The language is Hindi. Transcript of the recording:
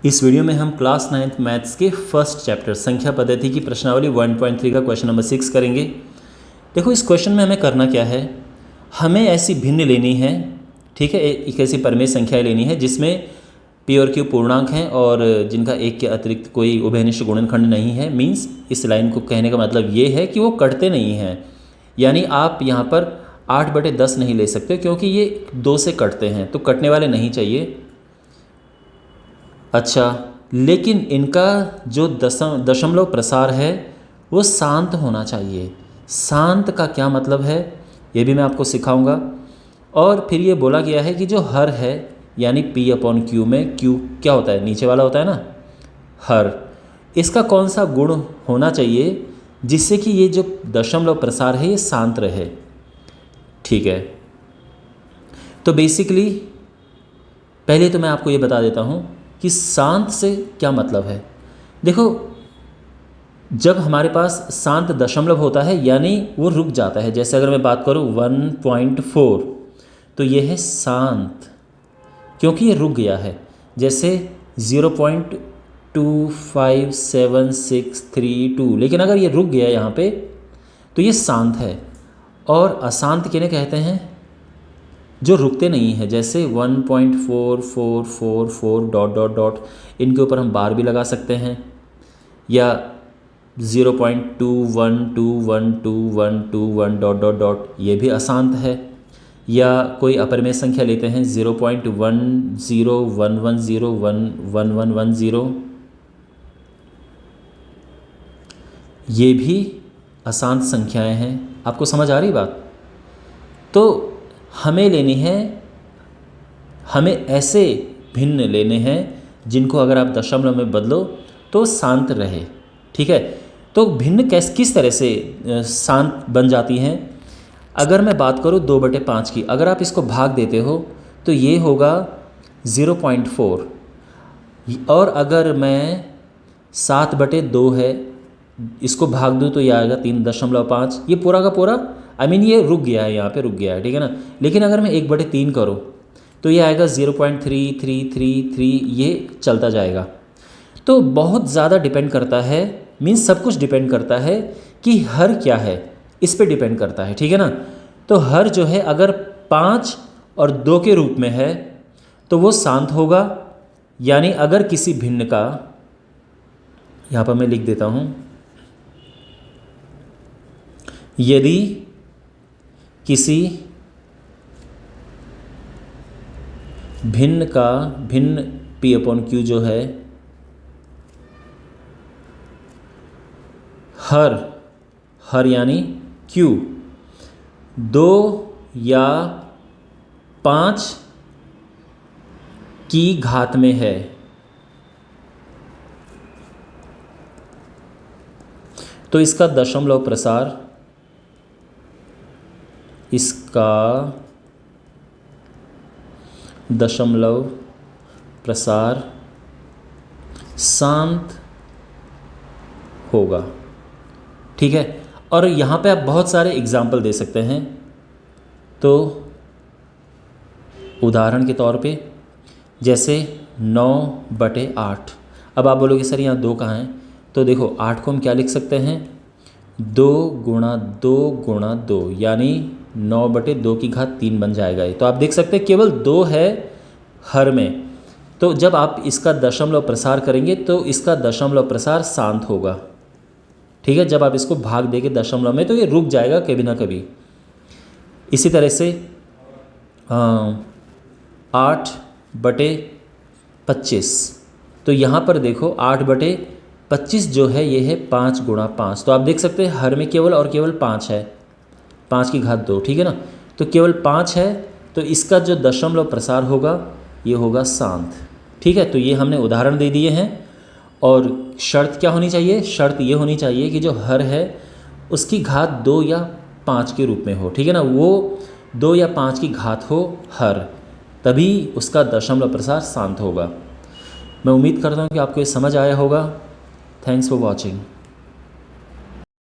इस वीडियो में हम क्लास 9th मैथ्स के फर्स्ट चैप्टर संख्या पद्धति की प्रश्नावली 1.3 का क्वेश्चन नंबर 6 करेंगे। देखो इस क्वेश्चन में हमें करना क्या है, हमें ऐसी भिन्न लेनी है, ठीक है, एक ऐसी परिमेय संख्याएं लेनी है जिसमें पी और क्यू पूर्णांक हैं और जिनका एक के अतिरिक्त कोई उभयनिष्ठ गुणनखंड नहीं है। मीन्स इस लाइन को कहने का मतलब ये है कि वो कटते नहीं हैं, यानी आप यहाँ पर 8/10 नहीं ले सकते क्योंकि ये 2 से कटते हैं, तो कटने वाले नहीं चाहिए। अच्छा, लेकिन इनका जो दशमलव प्रसार है वो शांत होना चाहिए। शांत का क्या मतलब है ये भी मैं आपको सिखाऊंगा। और फिर ये बोला गया है कि जो हर है यानी P/Q में Q क्या होता है, नीचे वाला होता है ना, हर, इसका कौन सा गुण होना चाहिए जिससे कि ये जो दशमलव प्रसार है ये शांत रहे। ठीक है, तो बेसिकली पहले तो मैं आपको ये बता देता हूँ कि शांत से क्या मतलब है। देखो जब हमारे पास शांत दशमलव होता है यानी वो रुक जाता है, जैसे अगर मैं बात करूँ 1.4 तो ये है शांत क्योंकि ये रुक गया है। जैसे 0.257632, लेकिन अगर ये रुक गया यहाँ पे तो ये शांत है। और अशांत किन्हें कहते हैं, जो रुकते नहीं है, जैसे 1.4444 डॉट डॉट डॉट, इनके ऊपर हम बार भी लगा सकते हैं, या 0.21212121 डॉट डॉट डॉट, ये भी अशांत है। या कोई अपरिमेय संख्या लेते हैं 0.1011011110, ये भी अशांत संख्याएं हैं। आपको समझ आ रही बात? तो हमें लेनी है, हमें ऐसे भिन्न लेने हैं जिनको अगर आप दशमलव में बदलो तो शांत रहे। ठीक है, तो भिन्न किस तरह से शांत बन जाती हैं। अगर मैं बात करूँ 2/5 की, अगर आप इसको भाग देते हो तो ये होगा 0.4, और अगर मैं 7/2 है इसको भाग दूँ तो ये आएगा 3.5। ये पूरा का पूरा ये रुक गया है, यहाँ पे रुक गया है, ठीक है ना। लेकिन अगर मैं 1/3 करूँ तो ये आएगा 0.3333, ये चलता जाएगा। तो बहुत ज़्यादा डिपेंड करता है, मीन्स सब कुछ डिपेंड करता है कि हर क्या है, इस पे डिपेंड करता है, ठीक है ना। तो हर जो है अगर 5 और 2 के रूप में है तो वो शांत होगा, यानी अगर किसी भिन्न का, यहाँ पर मैं लिख देता हूँ, यदि किसी भिन्न का भिन्न P/Q जो है हर यानी Q 2 या 5 की घात में है, तो इसका दशमलव प्रसार, इसका दशमलव प्रसार शांत होगा। ठीक है, और यहाँ पे आप बहुत सारे एग्जाम्पल दे सकते हैं। तो उदाहरण के तौर पे जैसे 9/8, अब आप बोलोगे सर यहाँ 2 कहाँ हैं, तो देखो 8 को हम क्या लिख सकते हैं, 2 × 2 × 2 यानी 9/2 की घात 3 बन जाएगा। तो आप देख सकते हैं केवल 2 है हर में, तो जब आप इसका दशमलव प्रसार करेंगे तो इसका दशमलव प्रसार शांत होगा। ठीक है, जब आप इसको भाग देंगे दशमलव में तो ये रुक जाएगा कभी ना कभी। इसी तरह से 8/25, तो यहाँ पर देखो 8/25 जो है ये है 5 × 5, तो आप देख सकते हैं हर में केवल और केवल 5 है, 5 की घात 2, ठीक है ना। तो केवल 5 है, तो इसका जो दशमलव प्रसार होगा ये होगा शांत। ठीक है, तो ये हमने उदाहरण दे दिए हैं। और शर्त क्या होनी चाहिए, शर्त ये होनी चाहिए कि जो हर है उसकी घात 2 या 5 के रूप में हो, ठीक है ना, वो 2 या 5 की घात हो हर, तभी उसका दशमलव प्रसार शांत होगा। मैं उम्मीद करता हूँ कि आपको ये समझ आया होगा। Thanks for watching.